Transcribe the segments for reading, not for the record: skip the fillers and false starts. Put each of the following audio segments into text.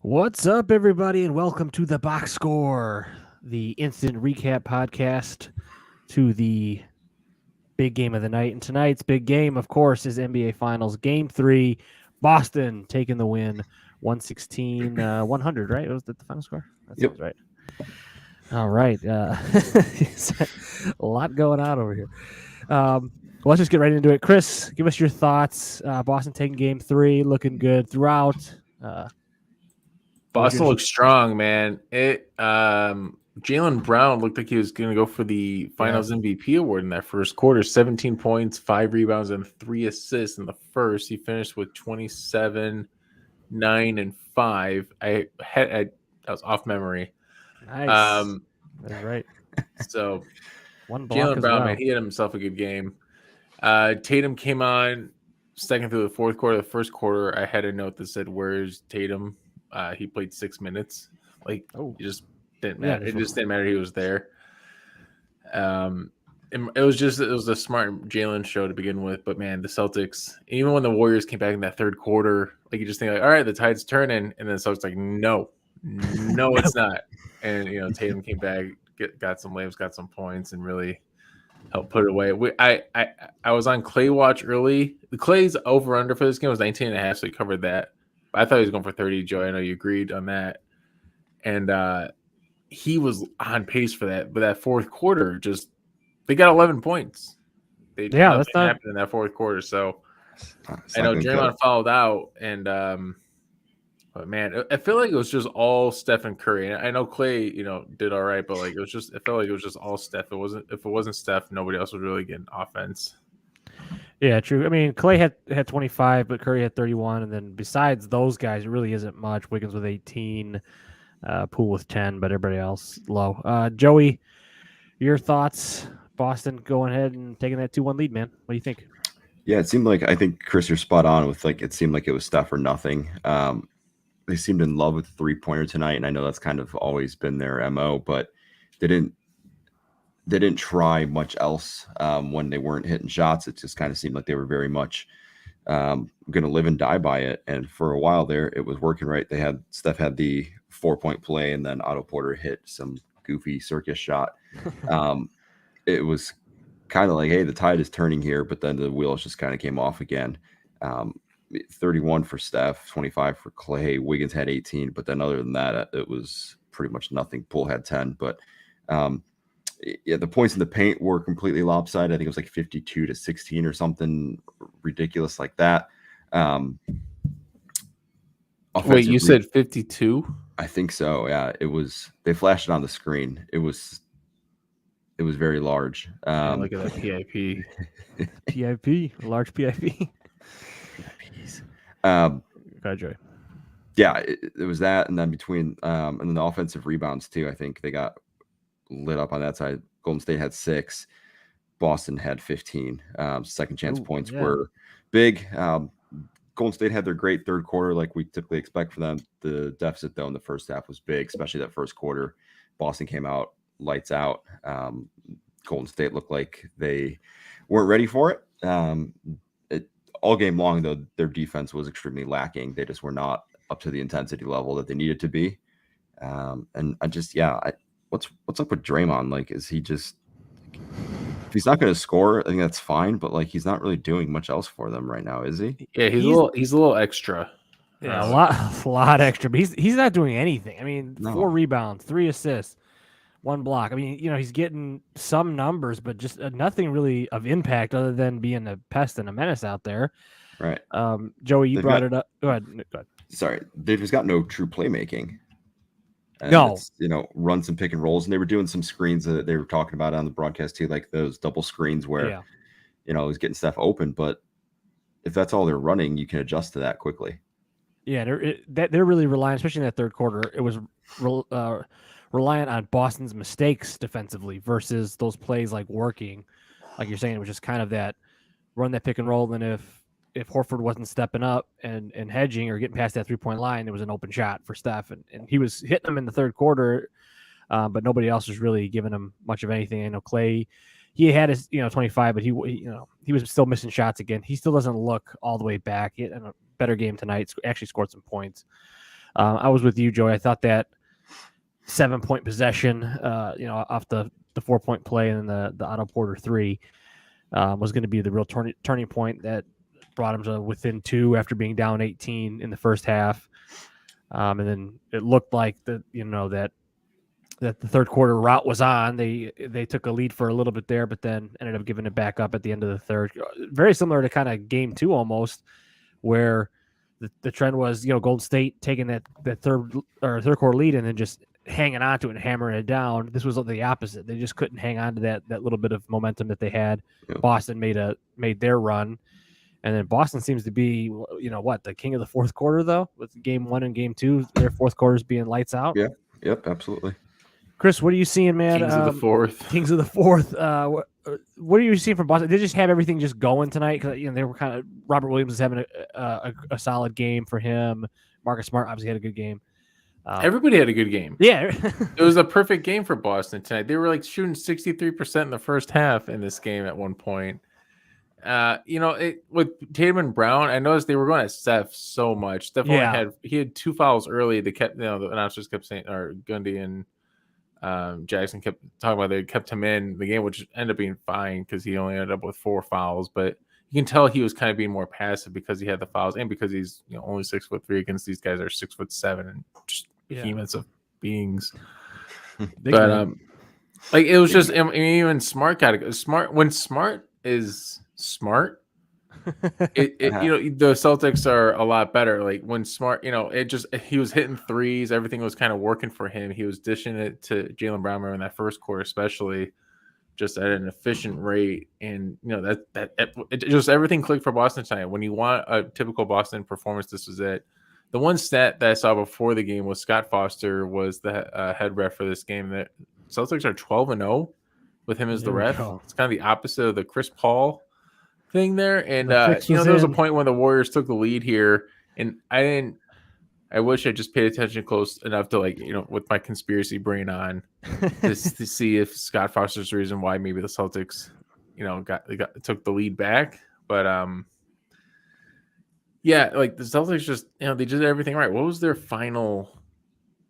What's up, everybody, and welcome to the Box Score, the instant recap podcast to the big game of the night. And tonight's big game, of course, is NBA Finals Game 3. Boston taking the win 116 100, right? Was that the final score? That Yep. sounds right. All right. A lot going on over here. Let's just get right into it. Chris, give us your thoughts. Boston taking Game 3, looking good throughout. Boston looks strong, man. Jaylen Brown looked like he was going to go for the Finals MVP award in that first quarter. 17 points, 5 rebounds, and 3 assists in the first. He finished with 27, 9, and 5. I was off memory. Nice. That's right. So one block Jaylen Brown, well. man, he had himself a good game. Tatum came on second through the fourth quarter. The first quarter, I had a note that said, "Where's Tatum?" He played 6 minutes. It just didn't matter. It just didn't matter. He was there. It was a smart Jalen show to begin with. But man, the Celtics, even when the Warriors came back in that third quarter, you just think all right, the tide's turning, and then the Celtics no, it's not. And Tatum came back, got some layups, got some points, and really helped put it away. I was on Clay watch early. The Clay's over under for this game was 19.5, so he covered that. I thought he was going for 30, Joe. I know you agreed on that. And he was on pace for that. But that fourth quarter, they got 11 points. That's not happened in that fourth quarter. So I know Draymond fouled out. And but man, I feel like it was just all Steph and Curry. And I know Clay, did all right, but it felt like it was just all Steph. If it wasn't Steph, nobody else was really getting offense. Yeah, true. I mean, Clay had 25, but Curry had 31, and then besides those guys, it really isn't much. Wiggins with 18, Poole with 10, but everybody else low. Joey, your thoughts? Boston going ahead and taking that 2-1 lead, man. What do you think? Yeah, it seemed like, I think, Chris, you're spot on with it seemed like it was Steph or nothing. They seemed in love with the three-pointer tonight, and I know that's kind of always been their MO, but they didn't try much else when they weren't hitting shots. It just kind of seemed like they were very much going to live and die by it. And for a while there, it was working right. Steph had the 4-point play, and then Otto Porter hit some goofy circus shot. It was kind of like, hey, the tide is turning here, but then the wheels just kind of came off again. 31 for Steph, 25 for Clay. Wiggins had 18, but then other than that, it was pretty much nothing. Poole had 10, but the points in the paint were completely lopsided. I think it was 52-16 or something ridiculous like that. Wait, you said 52? I think so. Yeah, it was. They flashed it on the screen. It was very large. Look at that PIP. PIP, large PIP. PIPs. Joey. Yeah, it was that, and then between and then the offensive rebounds too. I think they got lit up on that side. Golden State had 6, Boston had 15. Second chance points were big. Golden State had their great third quarter, like we typically expect for them. The deficit, though, in the first half was big, especially that first quarter. Boston came out lights out. Golden State looked like they weren't ready for it. All game long, though, their defense was extremely lacking. They just were not up to the intensity level that they needed to be. And what's up with Draymond? Is he just, if he's not going to score, I think that's fine, but he's not really doing much else for them right now, is he? Yeah, he's a little extra. Yeah, a lot extra, but he's not doing anything. I mean, 4 rebounds, 3 assists, 1 block. I mean, he's getting some numbers, but just nothing really of impact other than being a pest and a menace out there. Right. Joey, you brought it up. Go ahead. Sorry, they've just got no true playmaking. And no, run some pick and rolls, and they were doing some screens that they were talking about on the broadcast too, like those double screens where, he's getting stuff open. But if that's all they're running, you can adjust to that quickly. Yeah, they're really relying, especially in that third quarter. It was reliant on Boston's mistakes defensively versus those plays working, like you're saying. It was just kind of that run that pick and roll, and if Horford wasn't stepping up and hedging or getting past that 3-point line, there was an open shot for Steph, and he was hitting them in the third quarter, but nobody else was really giving him much of anything. I know Clay, he had his 25, but he was still missing shots again. He still doesn't look all the way back. He had a better game tonight. Actually scored some points. I was with you, Joey. I thought that 7-point possession, off the 4-point play and then the Otto Porter 3 was going to be the real turning point that brought him to within 2 after being down 18 in the first half. And then it looked like that the third quarter route was on. They took a lead for a little bit there, but then ended up giving it back up at the end of the third. Very similar to kind of game 2 almost, where the trend was, Golden State taking that third quarter lead and then just hanging on to it and hammering it down. This was the opposite. They just couldn't hang on to that little bit of momentum that they had. Yeah. Boston made their run. And then Boston seems to be, the king of the fourth quarter, though, with game 1 and game 2, their fourth quarters being lights out. Yeah. Yep. Absolutely. Chris, what are you seeing, man? Kings of the fourth. Kings of the fourth. What are you seeing from Boston? They just have everything just going tonight because they were kind of Robert Williams is having a solid game for him. Marcus Smart obviously had a good game. Everybody had a good game. Yeah, it was a perfect game for Boston tonight. They were like shooting 63% in the first half in this game at one point. With Tatum and Brown, I noticed they were going at Steph so much. Steph only had 2 fouls early. They kept, the announcers kept saying, or Gundy and Jackson kept talking about they kept him in the game, which ended up being fine because he only ended up with 4 fouls. But you can tell he was kind of being more passive because he had the fouls and because he's only 6'3" against these guys that are 6'7" and just behemoths of beings. But it was just even Smart got to go. Smart when Smart is smart. The Celtics are a lot better. Like when Smart, he was hitting threes, everything was kind of working for him. He was dishing it to Jaylen Brown in that first quarter, especially just at an efficient rate. And it just everything clicked for Boston tonight. When you want a typical Boston performance, this was it. The one stat that I saw before the game was Scott Foster was the head ref for this game. That Celtics are 12-0 with him as the ref. It's kind of the opposite of the Chris Paul thing there. And there was a point when the Warriors took the lead here, and I wish I just paid attention close enough to with my conspiracy brain on to see if Scott Foster's the reason why maybe the Celtics took the lead back. But the Celtics just they did everything right. What was their final?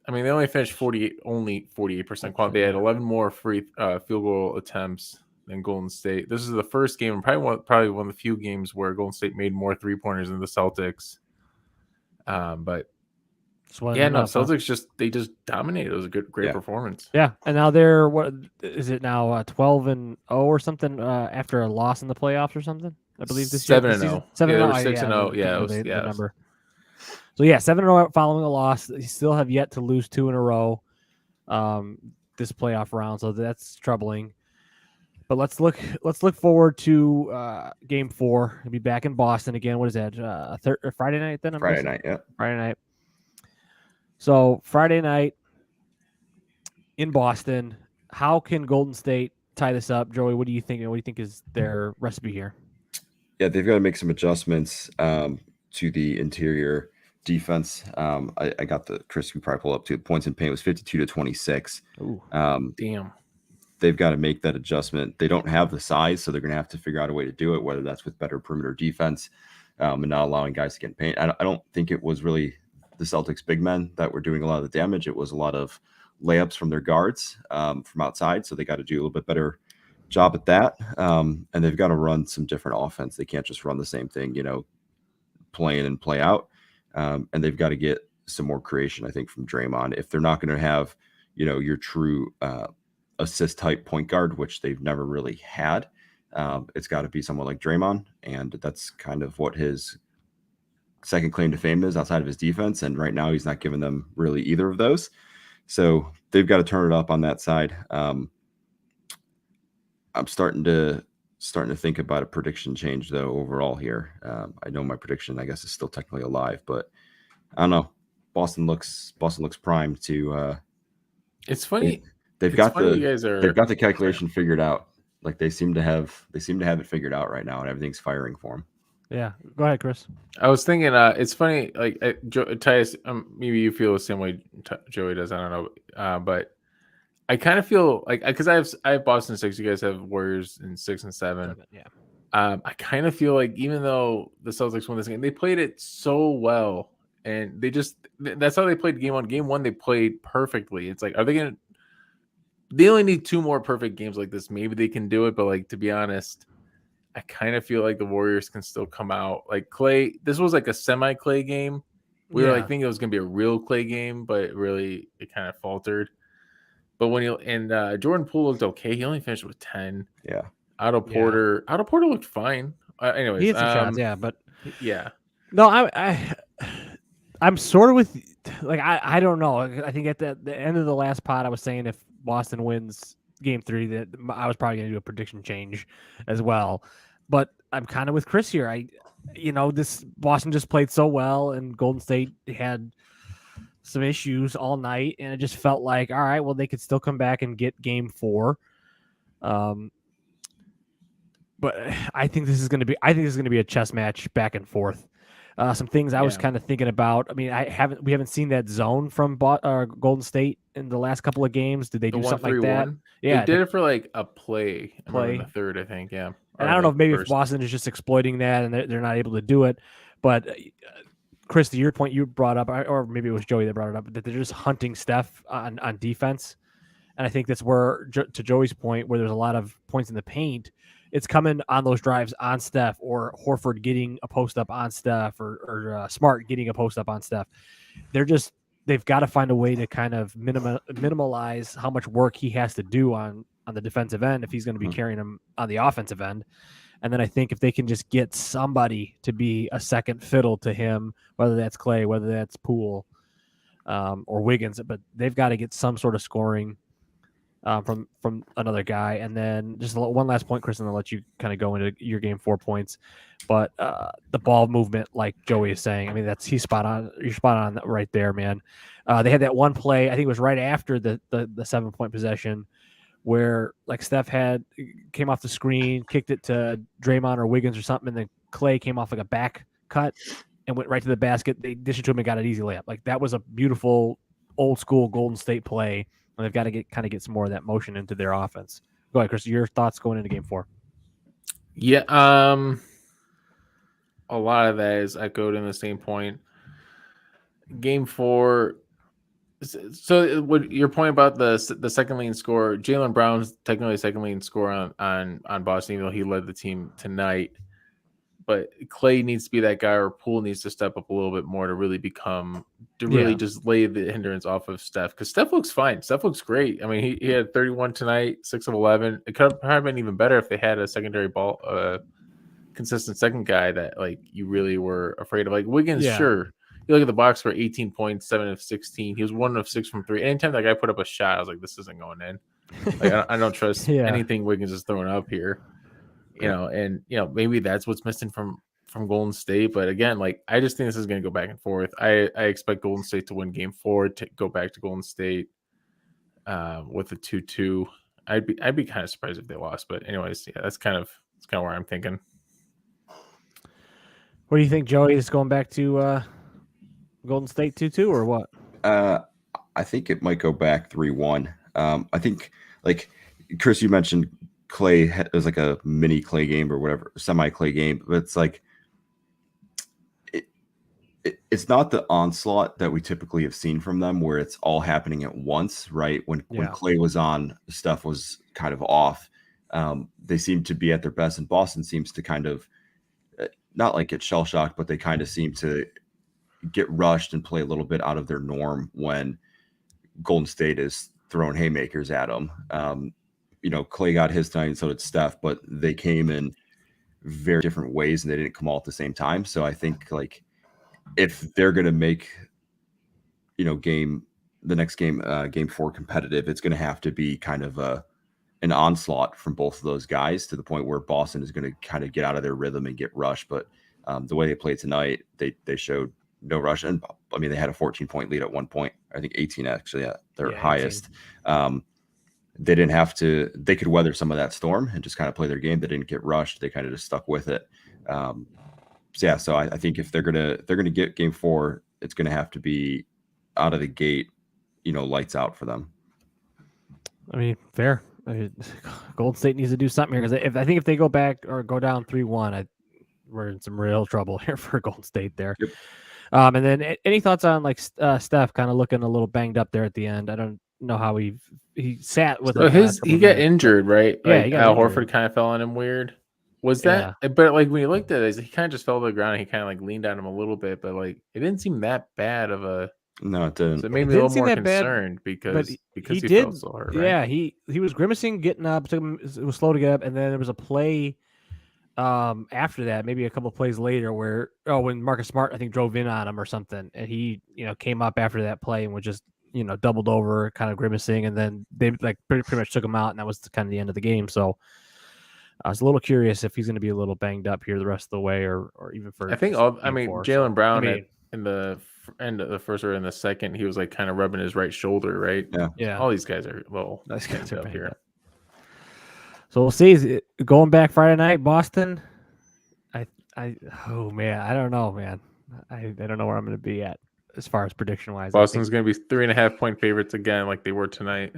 I mean, they only finished 48% quality. They had 11 more free field goal attempts than Golden State. This is the first game, and probably one of the few games where Golden State made more 3-pointers than the Celtics. But Celtics just dominated. It was a great performance. Yeah, and now they're what is it now 12-0 or something after a loss in the playoffs or something? I believe this 7-0. 7-0. 6-0. Yeah, the number. So 7-0 following a loss. They still have yet to lose 2 in a row this playoff round, so that's troubling. But let's look forward to game 4. We'll be back in Boston again. What is that? Friday night then? Friday night, yeah. Friday night. So Friday night in Boston. How can Golden State tie this up? Joey, what do you think? What do you think is their recipe here? Yeah, they've got to make some adjustments to the interior defense. I got Chris, we probably pull up to the points in paint was 52-26. Ooh, damn. They've got to make that adjustment. They don't have the size, so they're going to have to figure out a way to do it, whether that's with better perimeter defense and not allowing guys to get in paint. I don't think it was really the Celtics big men that were doing a lot of the damage. It was a lot of layups from their guards from outside, so they got to do a little bit better job at that. And they've got to run some different offense. They can't just run the same thing, play in and play out. And they've got to get some more creation, I think, from Draymond. If they're not going to have, your true assist type point guard, which they've never really had, it's got to be someone like Draymond. And that's kind of what his second claim to fame is outside of his defense. And right now he's not giving them really either of those. So they've got to turn it up on that side. I'm starting to think about a prediction change though overall here. I know my prediction, I guess, is still technically alive, but I don't know. Boston looks primed to. It's funny. They've got the calculation figured out. Like they seem to have it figured out right now, and everything's firing for them. Yeah, go ahead, Chris. I was thinking, it's funny. Like Tyus, maybe you feel the same way Joey does. I don't know, but I kind of feel like because I have Boston 6. You guys have Warriors in 6 and 7. Yeah. I kind of feel like even though the Celtics won this game, they played it so well and that's how they played game 1. Game 1 they played perfectly. It's like, are they gonna? They only need 2 more perfect games like this. Maybe they can do it, but like, to be honest, I kind of feel like the Warriors can still come out. Like Clay, this was like a semi-Clay game. We were like thinking it was gonna be a real Clay game, but really it kind of faltered. But when Jordan Poole looked okay. He only finished with 10. Yeah. Otto Porter looked fine. Anyways, he had some shots, but yeah. No, I'm sort of with, like, I don't know. I think at the end of the last pod, I was saying if Boston wins Game 3, that I was probably going to do a prediction change as well. But I'm kind of with Chris here. This Boston just played so well, and Golden State had some issues all night, and it just felt like, all right, well, they could still come back and get Game 4. But I think this is going to be a chess match back and forth. Some things I was kind of thinking about. I mean, we haven't seen that zone from Golden State in the last couple of games. Did they do something like that? Yeah, they did it for like a play in the third, I think. Yeah, and I don't know if maybe if Boston is just exploiting that and they're not able to do it. But Chris, to your point, you brought up, or maybe it was Joey that brought it up, that they're just hunting Steph on defense. And I think that's where, to Joey's point, where there's a lot of points in the paint, it's coming on those drives on Steph, or Horford getting a post up on Steph, or Smart getting a post up on Steph. They've got to find a way to kind of minimalize how much work he has to do on the defensive end if he's going to be carrying him on the offensive end. And then I think if they can just get somebody to be a second fiddle to him, whether that's Clay, whether that's Poole, or Wiggins, but they've got to get some sort of scoring from another guy. And then just one last point, Chris, and I'll let you kind of go into your Game 4 points. But the ball movement, like Joey is saying, I mean, he's spot on. You're spot on right there, man. They had that one play, I think it was right after the 7-point possession, where like Steph came off the screen, kicked it to Draymond or Wiggins or something, and then Clay came off like a back cut and went right to the basket. They dished it to him and got an easy layup. Like, that was a beautiful old school Golden State play. And they've got to get some more of that motion into their offense. Go ahead, Chris. Your thoughts going into Game 4? Yeah, a lot of that is echoed in the same point. Game 4. So, what your point about the second leading scorer, Jaylen Brown's technically second leading scorer on Boston, even though he led the team tonight. But Clay needs to be that guy, or Poole needs to step up a little bit more to really just lay the hindrance off of Steph. Because Steph looks fine. Steph looks great. I mean, he had 31 tonight, 6 of 11. It could have been even better if they had a secondary ball, consistent second guy that like you really were afraid of. Like Wiggins, sure. You look at the box for 18 points, 7 of 16. He was 1 of 6 from 3. Anytime that guy put up a shot, I was like, this isn't going in. Like, I don't trust anything Wiggins is throwing up here. Maybe that's what's missing from Golden State. But again, like, I just think this is going to go back and forth. I expect Golden State to win Game 4, to go back to Golden State with a 2-2. I'd be kind of surprised if they lost. But anyways, that's kind of where I'm thinking. What do you think, Joey? Is going back to Golden State 2-2 or what? I think it might go back 3-1. I think, like Chris, you mentioned Clay is like a mini Clay game or whatever, semi-Clay game, but it's like it's not the onslaught that we typically have seen from them, where it's all happening at once, right? When Clay was on, stuff was kind of off. They seem to be at their best, and Boston seems to kind of not like get shell-shocked, but they kind of seem to get rushed and play a little bit out of their norm when Golden State is throwing haymakers at them. Clay got his time, and so did Steph, but they came in very different ways and they didn't come all at the same time. So I think, like, if they're going to make, the next game, Game 4 competitive, it's going to have to be kind of an onslaught from both of those guys, to the point where Boston is going to kind of get out of their rhythm and get rushed. But the way they played tonight, they showed no rush. And I mean, they had a 14-point lead at one point. I think 18 actually at their highest. 18. They didn't have to. They could weather some of that storm and just kind of play their game. They didn't get rushed. They kind of just stuck with it. So I think if they're gonna get Game 4, it's gonna have to be out of the gate, lights out for them. I mean, fair. Golden State needs to do something here, because if they go back or go down 3-1, we're in some real trouble here for Golden State there. Yep. And then any thoughts on like Steph kind of looking a little banged up there at the end? I don't know how he sat with So it. the last he couple got minutes, but- injured, right? Yeah, Like he got Al injured. Horford kind of fell on him weird. Was Yeah. that? But like when you looked at it, he kind of just fell to the ground. And he kind of like leaned on him a little bit, but like it didn't seem that bad of a. No, it So didn't. it made It me a didn't little seem more that bad, concerned but because he he did. fell so hard, right? Yeah, he was grimacing, getting up. It was slow to get up, and then there was a play after that, maybe a couple plays later, where when Marcus Smart I think drove in on him or something, and he came up after that play and was just doubled over, kind of grimacing, and then they like pretty much took him out, and that was kind of the end of the game. So I was a little curious if he's going to be a little banged up here the rest of the way, or even for I think game mean four. Jalen So, Brown I mean, in the end of the first or in the second, he was like kind of rubbing his right shoulder, right? yeah, All these guys are a little those guys banged are up banged here. up. So we'll see. Going back Friday night, Boston. Oh man, I don't know, man. I don't know where I'm going to be at as far as prediction wise. Boston's going to be 3.5-point favorites again, like they were tonight.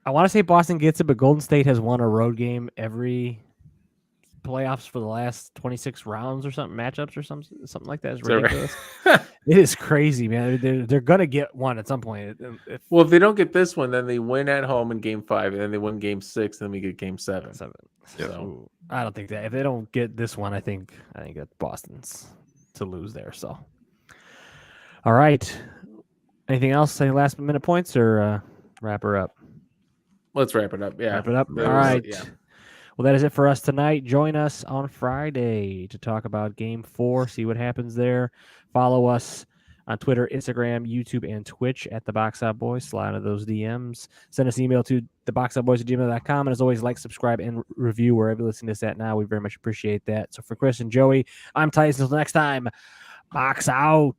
I want to say Boston gets it, but Golden State has won a road game every playoffs for the last 26 rounds or something, matchups or something like that. It's ridiculous. It is crazy, man. They're gonna get one at some point. Well, if they don't get this one, then they win at home in Game 5, and then they win Game 6, and then we get Game 7. So I don't think that if they don't get this one, I think that Boston's to lose there. So, all right. Anything else? Any last minute points or wrap her up? Let's wrap it up. Yeah, wrap it up. All right. Yeah. Well, that is it for us tonight. Join us on Friday to talk about Game 4, see what happens there. Follow us on Twitter, Instagram, YouTube, and Twitch at The Box Out Boys. Slide into those DMs. Send us an email to theboxoutboys@gmail.com. And as always, like, subscribe, and review wherever you listen to this at now. We very much appreciate that. So for Chris and Joey, I'm Tyson. Until next time, Box Out.